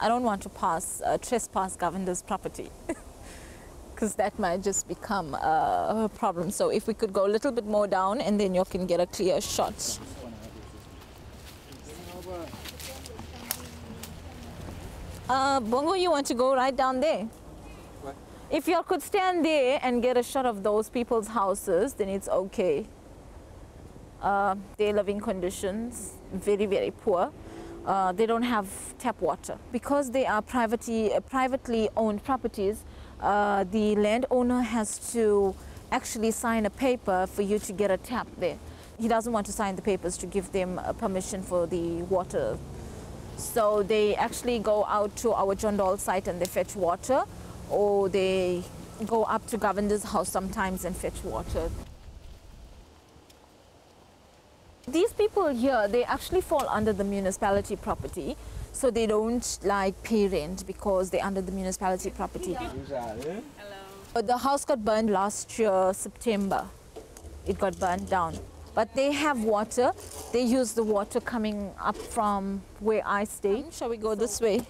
I don't want to trespass Govinder's property because that might just become a problem. So if we could go a little bit more down and then you can get a clear shot. Bongo, you want to go right down there? What? If you could stand there and get a shot of those people's houses, then it's okay. Their living conditions, very, very poor. They don't have tap water. Because they are privately owned properties, the landowner has to actually sign a paper for you to get a tap there. He doesn't want to sign the papers to give them permission for the water. So they actually go out to our Jondal site and they fetch water, or they go up to Govinder's house sometimes and fetch water. These people here, they actually fall under the municipality property, so they don't like pay rent because they're under the municipality property. Hello. The house got burned last year, September. It got burned down. But they have water. They use the water coming up from where I stay. Shall we go this way?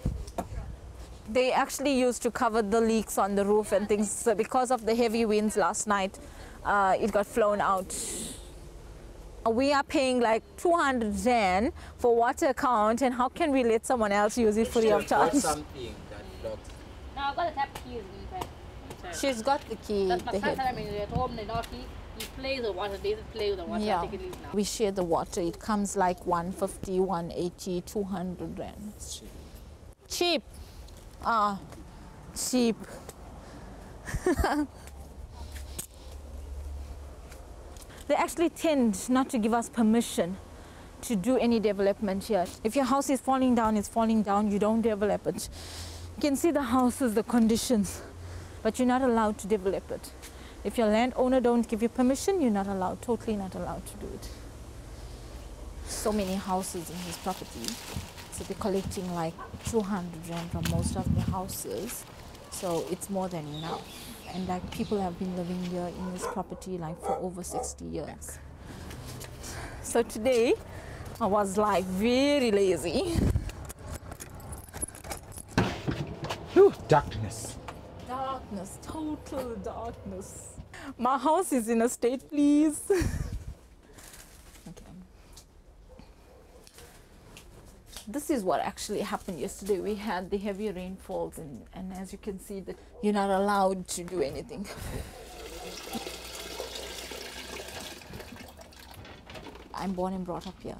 They actually used to cover the leaks on the roof and things. So because of the heavy winds last night, it got flown out. We are paying like 200 Rand for water account, and how can we let someone else use it free of charge? Something that blocks. No, I've got a tap key. She's got the key. That's the my head. son. At home, they not he plays the water. They play with the water. Yeah, I think it is now. we share the water. It comes like 150, 180, 200 Rand. Cheap. Ah, cheap. They actually tend not to give us permission to do any development here. If your house is falling down, it's falling down, you don't develop it. You can see the houses, the conditions, but you're not allowed to develop it. If your landowner don't give you permission, you're not allowed, totally not allowed to do it. So many houses in his property, so they're collecting like 200 Rand from most of the houses, so it's more than enough. And like people have been living here in this property like for over 60 years. So today I was like very lazy. Ooh, darkness. Darkness, total darkness. My house is in a state, please. Okay. This is what actually happened yesterday. We had the heavy rainfalls, and as you can see, that you're not allowed to do anything. I'm born and brought up here,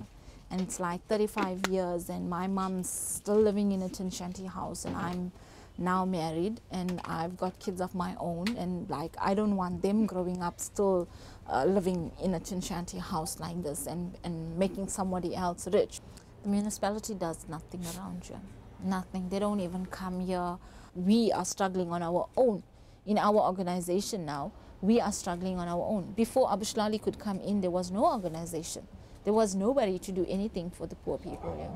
and it's like 35 years, and my mom's still living in a tin shanty house, and I'm now married, and I've got kids of my own, and like I don't want them growing up still living in a tin shanty house like this and making somebody else rich. The municipality does nothing around here, nothing. They don't even come here. We are struggling on our own. In our organization now, we are struggling on our own. Before Abushlali could come in, there was no organization. There was nobody to do anything for the poor people here.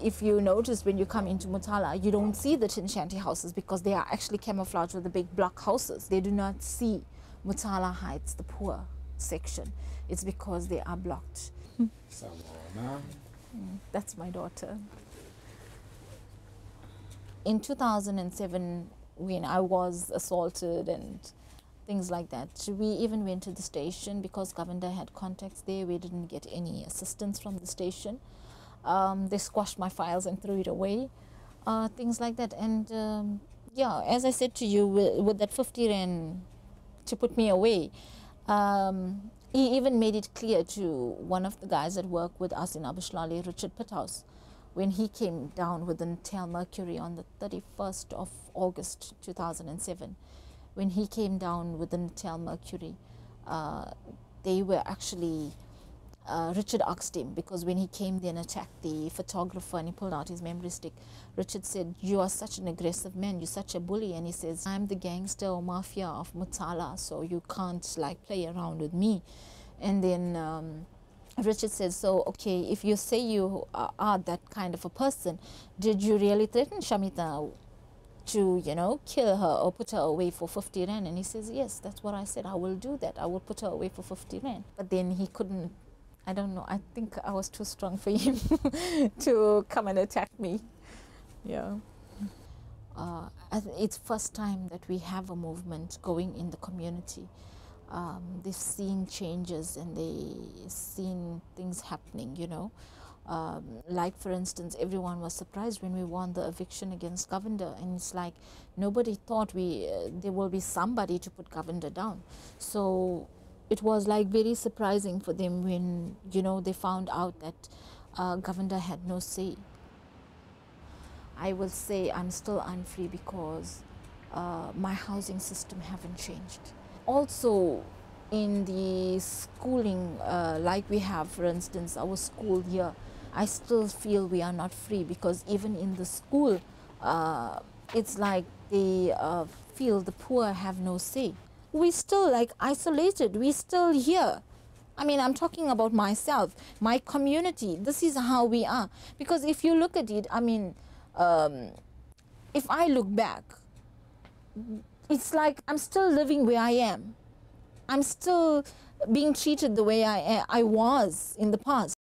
If you notice, when you come into Mutala, you don't see the tin shanty houses because they are actually camouflaged with the big block houses. They do not see Mutala Heights, the poor section. It's because they are blocked. That's my daughter. In 2007, when I was assaulted and things like that, we even went to the station because Govinda had contacts there. We didn't get any assistance from the station. They squashed my files and threw it away, things like that. And yeah, as I said to you, with that 50 Rand to put me away, he even made it clear to one of the guys that work with us in Abushlali, Richard Pitthouse, when he came down with the Natal Mercury on the 31st of August 2007. When he came down with the Natal Mercury, they were actually, Richard asked him, because when he came there and attacked the photographer and he pulled out his memory stick, Richard said, "You are such an aggressive man, you're such a bully." And he says, "I'm the gangster or mafia of Mutala, so you can't like play around with me." And then Richard said, "So, okay, if you say you are that kind of a person, did you really threaten Shamita to, you know, kill her or put her away for 50 Rand? And he says, "Yes, that's what I said. I will do that. I will put her away for 50 Rand." But then he couldn't I don't know. I think I was too strong for him to come and attack me. Yeah. It's first time that we have a movement going in the community. They've seen changes and they've seen things happening, you know. Like for instance, everyone was surprised when we won the eviction against Governor, and it's like nobody thought there will be somebody to put Governor down. So it was like very surprising for them when, you know, they found out that Governor had no say. I will say I'm still unfree because my housing system haven't changed. Also, in the schooling, like we have, for instance, our school here, I still feel we are not free, because even in the school, it's like they feel the poor have no say. We still like isolated, we still here. I mean, I'm talking about myself, my community. This is how we are. Because if you look at it, I mean, if I look back, it's like I'm still living where I am. I'm still being treated the way I was in the past.